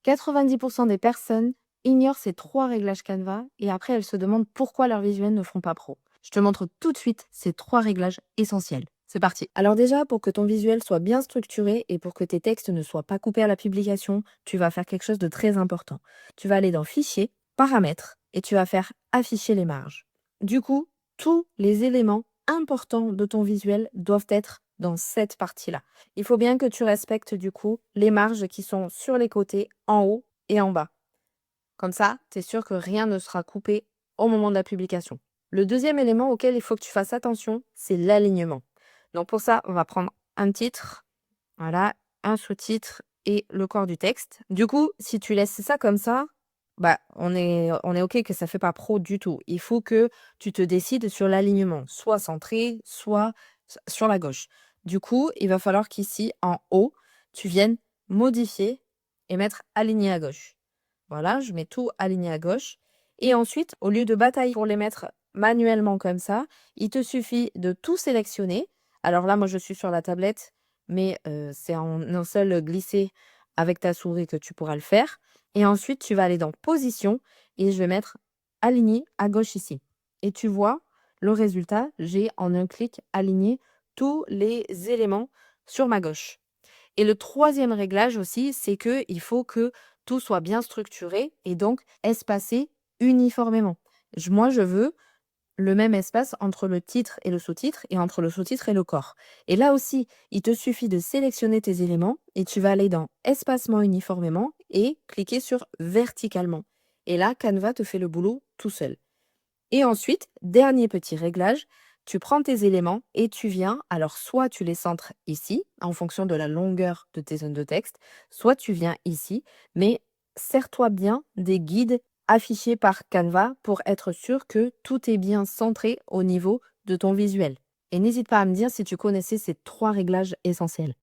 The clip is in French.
90% des personnes ignorent ces 3 réglages Canva et après elles se demandent pourquoi leurs visuels ne font pas pro. Je te montre tout de suite ces 3 réglages essentiels. C'est parti. Alors déjà, pour que ton visuel soit bien structuré et pour que tes textes ne soient pas coupés à la publication, tu vas faire quelque chose de très important. Tu vas aller dans Fichier, Paramètres et tu vas faire Afficher les marges. Du coup, tous les éléments importants de ton visuel doivent être dans cette partie-là. Il faut bien que tu respectes du coup les marges qui sont sur les côtés, en haut et en bas. Comme ça, tu es sûr que rien ne sera coupé au moment de la publication. Le deuxième élément auquel il faut que tu fasses attention, c'est l'alignement. Donc pour ça, on va prendre un titre, voilà, un sous-titre et le corps du texte. Du coup, si tu laisses ça comme ça, bah, on est OK que ça fait pas pro du tout. Il faut que tu te décides sur l'alignement, soit centré, soit sur la gauche. Du coup, il va falloir qu'ici, en haut, tu viennes modifier et mettre aligné à gauche. Voilà, je mets tout aligné à gauche. Et ensuite, au lieu de batailler pour les mettre manuellement comme ça, il te suffit de tout sélectionner. Alors là, moi, je suis sur la tablette, mais c'est en un seul glisser avec ta souris que tu pourras le faire. Et ensuite, tu vas aller dans Position et je vais mettre aligné à gauche ici. Et tu vois le résultat, j'ai en un clic aligné tous les éléments sur ma gauche. Et le troisième réglage aussi, c'est qu'il faut que tout soit bien structuré et donc espacé uniformément. Moi, je veux le même espace entre le titre et le sous-titre et entre le sous-titre et le corps. Et là aussi, il te suffit de sélectionner tes éléments et tu vas aller dans Espacement uniformément et cliquer sur Verticalement. Et là, Canva te fait le boulot tout seul. Et ensuite, dernier petit réglage, tu prends tes éléments et tu viens, alors soit tu les centres ici, en fonction de la longueur de tes zones de texte, soit tu viens ici, mais sers-toi bien des guides affichés par Canva pour être sûr que tout est bien centré au niveau de ton visuel. Et n'hésite pas à me dire si tu connaissais ces 3 réglages essentiels.